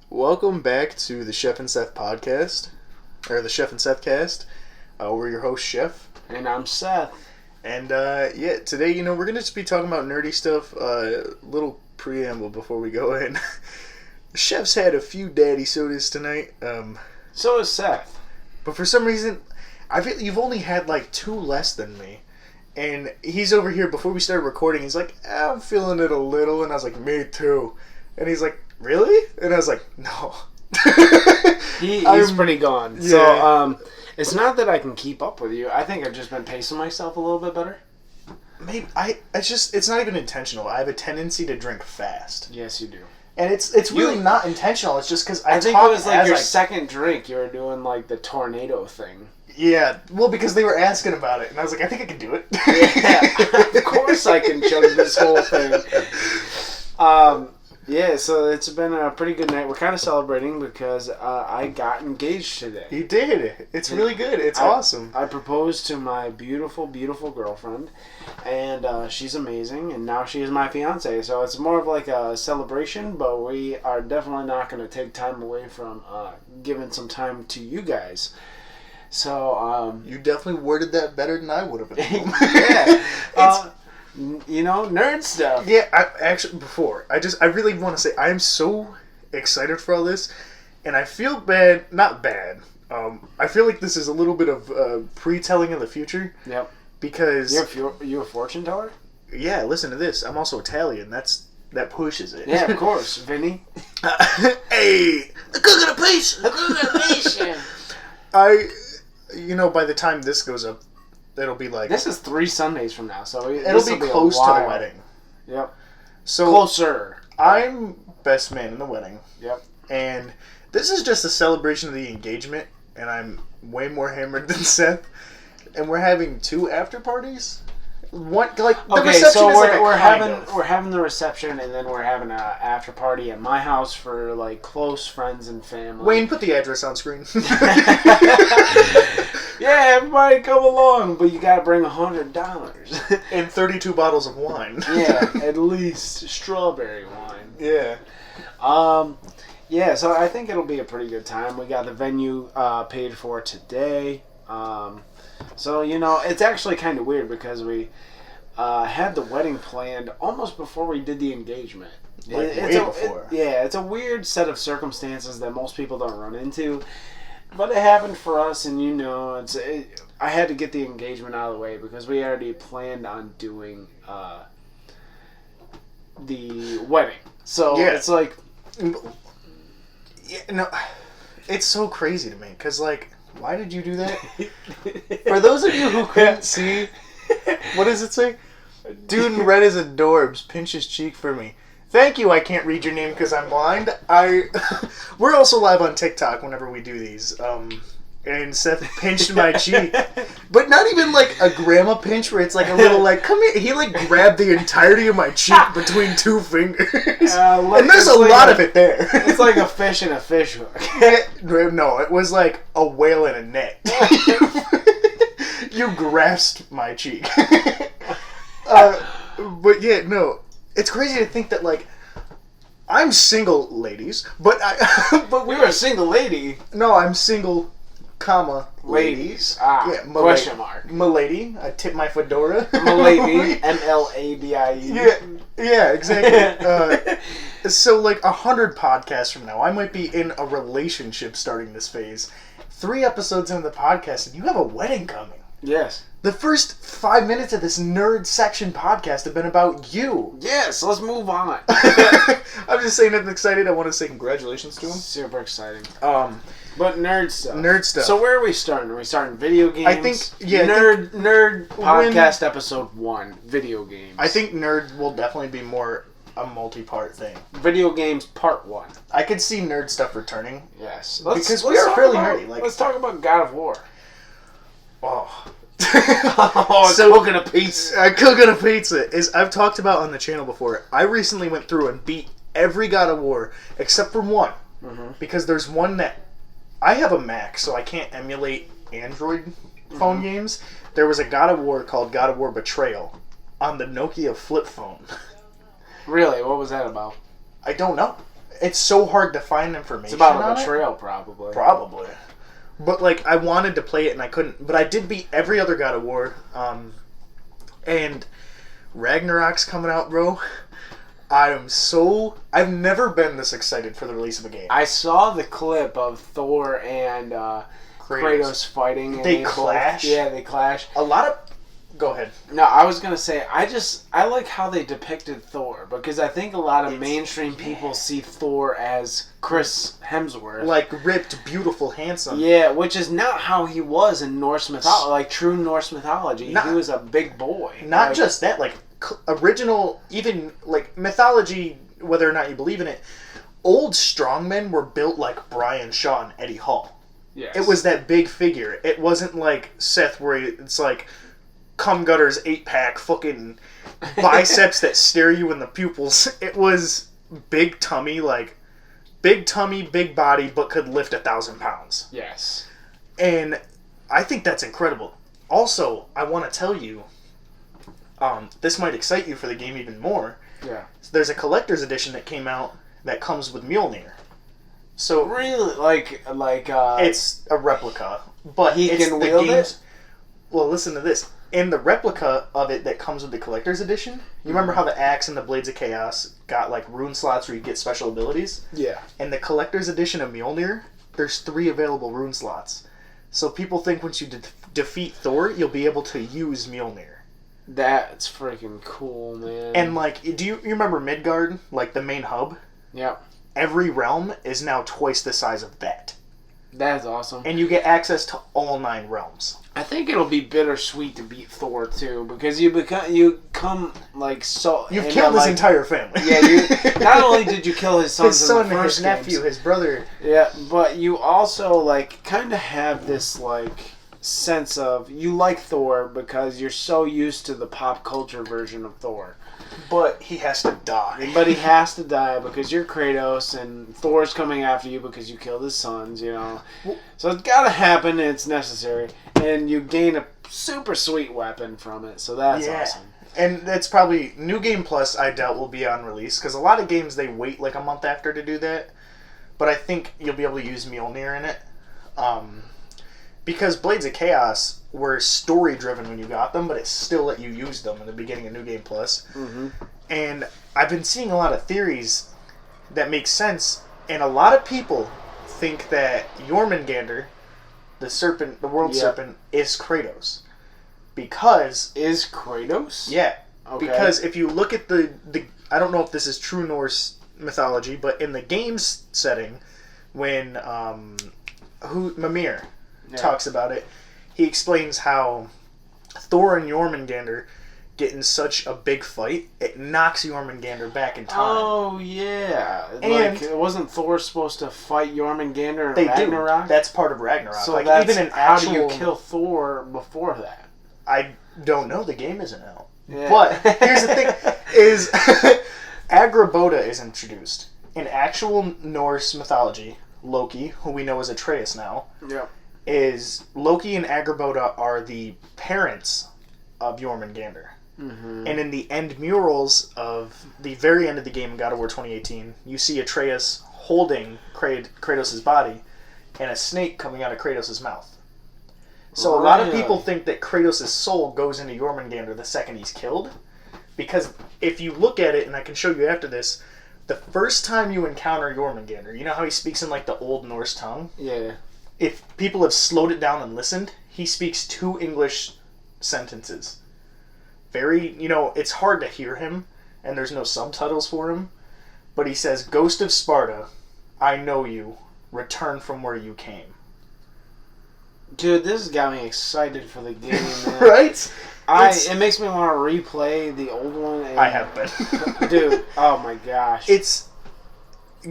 Welcome back to the SheffnSeth podcast, or the SheffnSeth cast. We're your host, Sheff. And I'm Seth. And today, we're going to just be talking about nerdy stuff. Little preamble before we go in. Chef's had a few daddy sodas tonight. So is Seth. But for some reason, I feel you've only had like 2 less than me. And he's over here, before we started recording, he's like, I'm feeling it a little. And I was like, me too. And he's like, really? And I was like, no. He's pretty gone. Yeah. So, it's not that I can keep up with you. I think I've just been pacing myself a little bit better. Maybe it's not even intentional. I have a tendency to drink fast. Yes, you do. And it's really not intentional. It's just because I think it was like your second drink. You were doing like the tornado thing. Yeah, well, because they were asking about it, and I was like, I think I can do it. Yeah, of course I can chug this whole thing. Yeah, so it's been a pretty good night. We're kind of celebrating because I got engaged today. You did. It's really good. It's awesome. I proposed to my beautiful, beautiful girlfriend, and she's amazing, and now she is my fiance. So it's more of like a celebration, but we are definitely not going to take time away from giving some time to you guys. So you definitely worded that better than I would have. Yeah. Nerd stuff. Yeah, I really want to say I am so excited for all this, and I feel bad. Not bad. I feel like this is a little bit of pre-telling of the future. Yep. Because you a fortune teller? Yeah. Listen to this. I'm also Italian. That pushes it. Yeah, of course, Vinny. Hey, the cook of the piece. The cook of the piece. By the time this goes up, it'll be like... This is 3 Sundays from now, so it'll be close to the wedding. Yep. So closer. I'm best man in the wedding. Yep. And this is just a celebration of the engagement, and I'm way more hammered than Seth. And we're having 2 after parties. One the reception so is we're having the reception, and then we're having an after party at my house for like close friends and family. Wayne, put the address on screen. Yeah, everybody come along, but you gotta bring $100 and 32 bottles of wine. Yeah, at least strawberry wine. Yeah. Yeah. So I think it'll be a pretty good time. We got the venue paid for today. So, it's actually kind of weird because we had the wedding planned almost before we did the engagement. Before. It's a weird set of circumstances that most people don't run into. But it happened for us, and I had to get the engagement out of the way because we already planned on doing the wedding. So, yeah. It's like... Yeah, no, it's so crazy to me because, why did you do that? For those of you who couldn't see, what does it say? Dude in red is adorbs. Pinch his cheek for me. Thank you. I can't read your name because I'm blind. We're also live on TikTok whenever we do these. And Seth pinched my cheek, but not even like a grandma pinch where it's like a little come here. He grabbed the entirety of my cheek between 2 fingers, and there's a lot of it there. It's like a fish in a fish hook. No, it was like a whale in a net. You grasped my cheek. But yeah, no, it's crazy to think that I'm single, ladies, but You're a single lady. No, I'm single. Comma ladies. Yeah, question mark. Milady. I tip my fedora. Milady. MLADIE. Yeah, exactly. So 100 podcasts from now, I might be in a relationship starting this phase. 3 episodes into the podcast, and you have a wedding coming. Yes. The first 5 minutes of this nerd section podcast have been about you. Yes, let's move on. I'm just saying I'm excited. I want to say congratulations to him. Super exciting. But nerd stuff. Nerd stuff. So where are we starting? Are we starting video games? I think, yeah. Nerd podcast episode 1, video games. I think nerd will definitely be more a multi-part thing. Video games part 1. I could see nerd stuff returning. Yes. Because we are fairly nerdy. Let's talk about God of War. Oh. Cooking a pizza. Cooking a pizza is I've talked about on the channel before. I recently went through and beat every God of War except for one, because there's one that I have a Mac, so I can't emulate Android phone games, there was a God of War called God of War Betrayal on the Nokia flip phone. Really? What was that about? I don't know. It's so hard to find information. It's about a on betrayal, probably. Probably. But like, I wanted to play it and I couldn't. But I did beat every other God of War. And Ragnarok's coming out, bro. I've never been this excited for the release of a game. I saw the clip of Thor and Kratos fighting. And they clash? They clash. A lot of... Go ahead. No, I was going to say, I like how they depicted Thor, because I think a lot of mainstream people see Thor as Chris Hemsworth. Like, ripped, beautiful, handsome. Yeah, which is not how he was in Norse mythology, like true Norse mythology. He was a big boy. Not just that, like, original, even, like, mythology, whether or not you believe in it, old strongmen were built like Brian Shaw and Eddie Hall. Yes. It was that big figure. It wasn't like Seth, where it's like... Cum Gutters 8-pack, fucking biceps that stare you in the pupils. It was big tummy, big body, but could lift 1,000 pounds. Yes. And I think that's incredible. Also, I want to tell you, this might excite you for the game even more. Yeah. There's a collector's edition that came out that comes with Mjolnir. So really, like it's a replica, but he it's can the wield game's, it. Well, listen to this. In the replica of it that comes with the collector's edition, you remember how the axe and the Blades of Chaos got like rune slots where you get special abilities? Yeah. In the collector's edition of Mjolnir, there's 3 available rune slots. So people think once you defeat Thor, you'll be able to use Mjolnir. That's freaking cool, man. And like, do you remember Midgard, like the main hub? Yep. Every realm is now twice the size of that. That's awesome. And you get access to all 9 realms. I think it'll be bittersweet to beat Thor too, because you come like so. You've killed his entire family. Yeah, you not only did you kill his sons, his son, in the first his nephew, games, his brother. Yeah, but you also like kind of have this like sense of you like Thor because you're so used to the pop culture version of Thor. But he has to die. But he has to die because you're Kratos and Thor's coming after you because you killed his sons, you know. So it's gotta happen and it's necessary. And you gain a super sweet weapon from it, so that's awesome. And that's probably... New Game Plus, I doubt, will be on release, because a lot of games, they wait like a month after to do that. But I think you'll be able to use Mjolnir in it. Because Blades of Chaos were story-driven when you got them, but it still let you use them in the beginning of New Game Plus. Mm-hmm. And I've been seeing a lot of theories that make sense, and a lot of people think that Jormungandr, the serpent, the world serpent, is Kratos. Because... Is Kratos? Yeah. Okay. Because if you look at the... I don't know if this is true Norse mythology, but in the game's setting, when Mimir talks about it, he explains how Thor and Jormungandr get in such a big fight, it knocks Jormungandr back in time. Oh, yeah. And like, wasn't Thor supposed to fight Jormungandr in they Ragnarok? do. That's part of Ragnarok. So like, that's, even in how do you kill Thor before that? I don't know. The game isn't out. Yeah. But here's the thing, is Agrabota is introduced. In actual Norse mythology, Loki, who we know as Atreus now, is Loki and Agrabota are the parents of Jormungandr. Mm-hmm. And in the end murals of the very end of the game in God of War 2018, you see Atreus holding Kratos' body and a snake coming out of Kratos' mouth. So a lot of people think that Kratos' soul goes into Jormungandr the second he's killed. Because if you look at it, and I can show you after this, the first time you encounter Jormungandr, you know how he speaks in like the Old Norse tongue? Yeah. If people have slowed it down and listened, he speaks 2 English sentences. Very, it's hard to hear him, and there's no subtitles for him. But he says, "Ghost of Sparta, I know you. Return from where you came." Dude, this has got me excited for the game, man. Right? It makes me want to replay the old one. And, I have been. Dude, oh my gosh. It's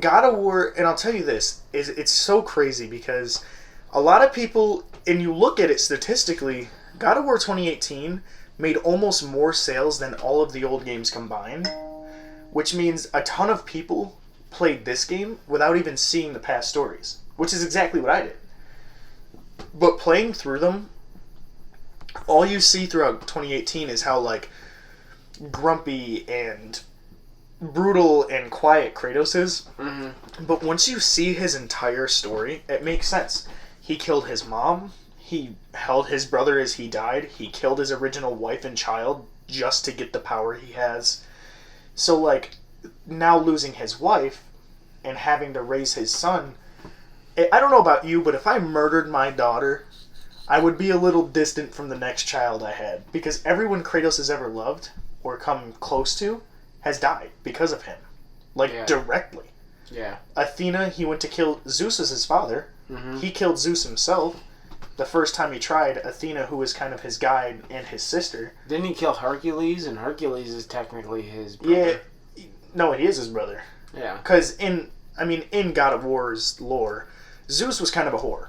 God of War, and I'll tell you this, it's so crazy because a lot of people, and you look at it statistically, God of War 2018 made almost more sales than all of the old games combined, which means a ton of people played this game without even seeing the past stories, which is exactly what I did. But playing through them, all you see throughout 2018 is how, like, grumpy and brutal and quiet Kratos is. Mm-hmm. But once you see his entire story, it makes sense. He killed his mom. He held his brother as he died. He killed his original wife and child just to get the power he has. So, like, now losing his wife and having to raise his son, I don't know about you, but if I murdered my daughter, I would be a little distant from the next child I had. Because everyone Kratos has ever loved or come close to has died because of him. Like, directly. Yeah. Athena, he went to kill Zeus as his father. Mm-hmm. He killed Zeus himself. The first time he tried, Athena, who was kind of his guide, and his sister. Didn't he kill Hercules? And Hercules is technically his brother. Yeah. No, he is his brother. Yeah. Because in God of War's lore, Zeus was kind of a whore.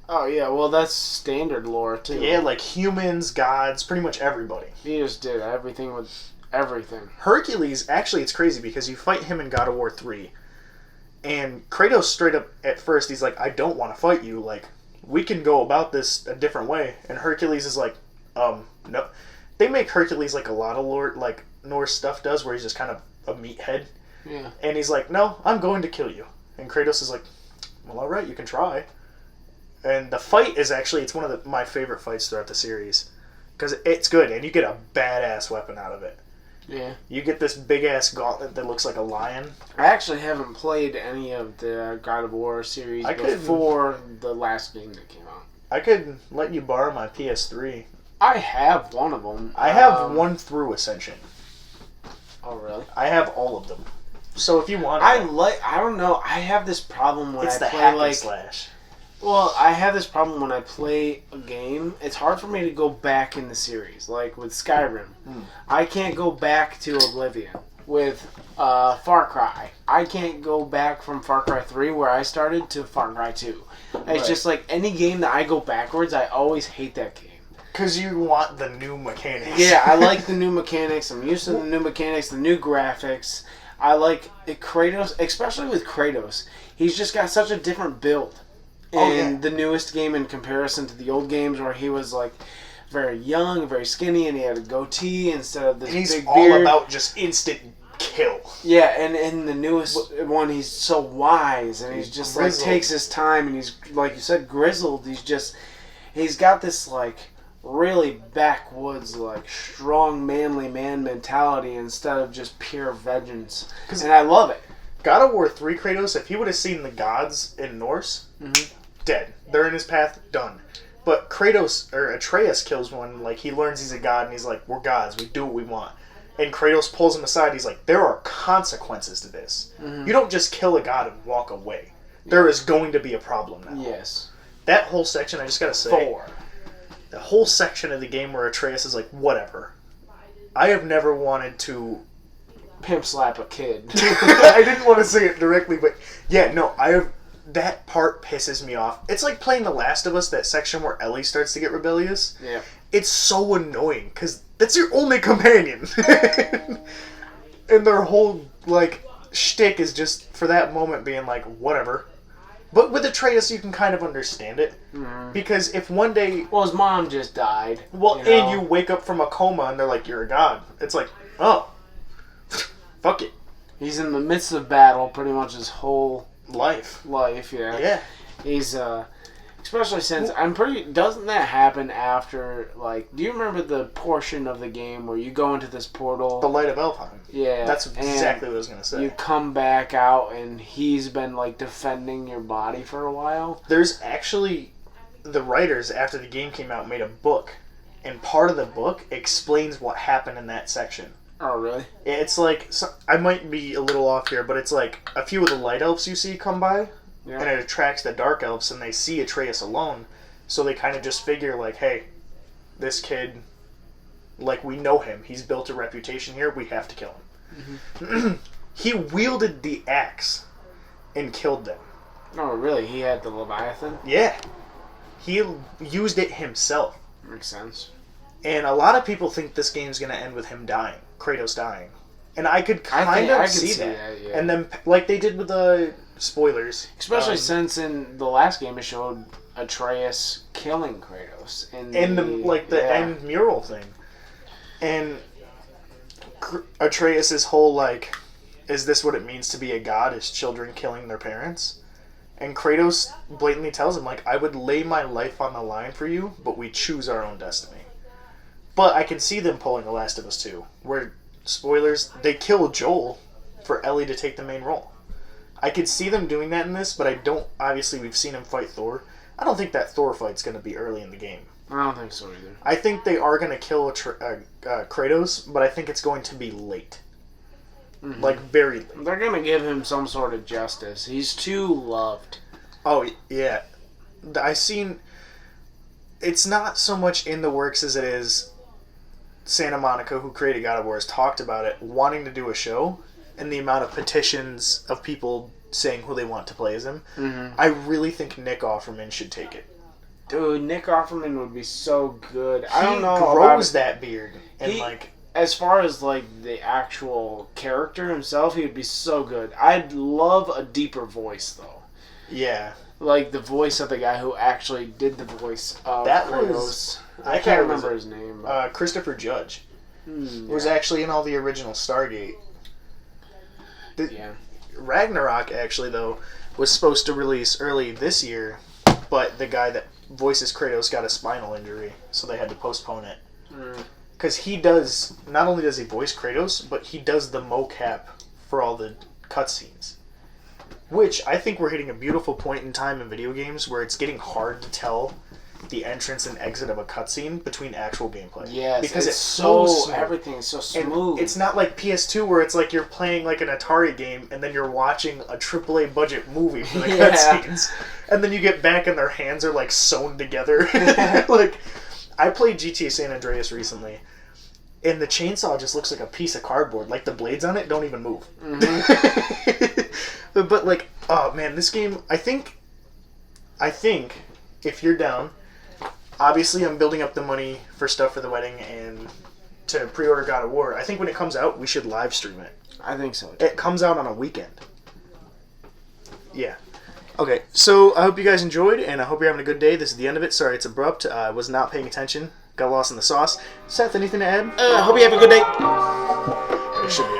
Oh, yeah. Well, that's standard lore, too. Yeah, like humans, gods, pretty much everybody. He just did everything with everything. Hercules, actually, it's crazy because you fight him in God of War 3. And Kratos straight up, at first, he's like, I don't want to fight you. Like, we can go about this a different way. And Hercules is like, no. They make Hercules like a lot of lore, like Norse stuff does, where he's just kind of a meathead. Yeah. And he's like, no, I'm going to kill you. And Kratos is like, well, all right, you can try. And the fight is actually, it's one of my favorite fights throughout the series. Because it's good, and you get a badass weapon out of it. Yeah. You get this big-ass gauntlet that looks like a lion. I actually haven't played any of the God of War series before the last game that came out. I could let you borrow my PS3. I have one of them. I have one through Ascension. Oh, really? I have all of them. So if you want I don't know, I have this problem when it's I the play, hack like... and slash. Well, I have this problem when I play a game. It's hard for me to go back in the series. Like with Skyrim, I can't go back to Oblivion. With Far Cry, I can't go back from Far Cry 3, where I started, to Far Cry 2. It's just like any game that I go backwards, I always hate that game. Because you want the new mechanics. Yeah, I like the new mechanics. I'm used to the new mechanics, the new graphics. I like Kratos, especially with Kratos. He's just got such a different build in the newest game in comparison to the old games, where he was like very young, very skinny, and he had a goatee instead of this big beard. He's all about just instant kill. Yeah, and in the newest one, he's so wise, and he's just grizzled. Like takes his time, and he's, like you said, grizzled. He's got this like really backwoods, like strong, manly man mentality instead of just pure vengeance. And I love it. God of War 3 Kratos, if he would have seen the gods in Norse, dead. They're in his path, done. But Kratos, or Atreus kills one, like he learns he's a god, and he's like, we're gods, we do what we want. And Kratos pulls him aside, he's like, there are consequences to this. You don't just kill a god and walk away. There is going to be a problem now. Yes. That whole section, I just gotta say, the whole section of the game where Atreus is like, whatever. I have never wanted to pimp slap a kid. I didn't want to say it directly, but yeah, no, that part pisses me off. It's like playing The Last of Us, that section where Ellie starts to get rebellious. Yeah. It's so annoying, because that's your only companion. And their whole, like, shtick is just, for that moment, being like, whatever. But with Atreus, you can kind of understand it. Because if one day... Well, his mom just died. Well, and you wake up from a coma, and they're like, you're a god. It's like, oh. Fuck it. He's in the midst of battle pretty much his whole... Life, yeah. Yeah. He's, especially since, doesn't that happen after, like, do you remember the portion of the game where you go into this portal? The Light of Elfheim. Yeah. That's exactly what I was going to say. You come back out and he's been, like, defending your body for a while. There's actually, the writers, after the game came out, made a book. And part of the book explains what happened in that section. Oh, really? It's like, I might be a little off here, but it's like a few of the light elves you see come by, and it attracts the dark elves, and they see Atreus alone, so they kind of just figure, like, hey, this kid, like, we know him. He's built a reputation here. We have to kill him. He wielded the axe and killed them. Oh, really? He had the Leviathan? Yeah. He used it himself. Makes sense. And a lot of people think this game's going to end with him dying. Kratos dying. And I could kind of see that. And then, like they did with the spoilers. Especially since in the last game it showed Atreus killing Kratos in the end mural thing, and Atreus's whole like, is this what it means to be a god? Is children killing their parents? And Kratos blatantly tells him, like, I would lay my life on the line for you, but we choose our own destiny. But I can see them pulling The Last of Us 2, where, spoilers, they kill Joel for Ellie to take the main role. I could see them doing that in this, but I don't, obviously we've seen him fight Thor. I don't think that Thor fight's going to be early in the game. I don't think so either. I think they are going to kill Kratos, but I think it's going to be late. Mm-hmm. Like, very late. They're going to give him some sort of justice. He's too loved. Oh, yeah. I've seen... It's not so much in the works as it is Santa Monica, who created God of War, has talked about it, wanting to do a show, and the amount of petitions of people saying who they want to play as him. Mm-hmm. I really think Nick Offerman should take it. Dude, Nick Offerman would be so good. I don't know. He grows that beard. And as far as like the actual character himself, he would be so good. I'd love a deeper voice though. Yeah. Like the voice of the guy who actually did the voice of Kratos. I can't remember his name. Christopher Judge. Was actually in all the original Stargate. Ragnarok, actually, though, was supposed to release early this year, but the guy that voices Kratos got a spinal injury, so they had to postpone it. Because he does, not only does he voice Kratos, but he does the mocap for all the cutscenes. Which, I think we're hitting a beautiful point in time in video games where it's getting hard to tell the entrance and exit of a cutscene between actual gameplay. Yes, because it's so smooth. Everything's so smooth. And it's not like PS2 where it's like you're playing like an Atari game and then you're watching a AAA budget movie for the cutscenes, and then you get back and their hands are like sewn together. Like, I played GTA San Andreas recently, and the chainsaw just looks like a piece of cardboard. Like the blades on it don't even move. Mm-hmm. But like, oh man, this game. I think, if you're down. Obviously, I'm building up the money for stuff for the wedding and to pre-order God of War. I think when it comes out, we should live stream it. I think so, too. It comes out on a weekend. Yeah. Okay, so I hope you guys enjoyed, and I hope you're having a good day. This is the end of it. Sorry, it's abrupt. I was not paying attention. Got lost in the sauce. Seth, anything to add? I hope you have a good day. It should be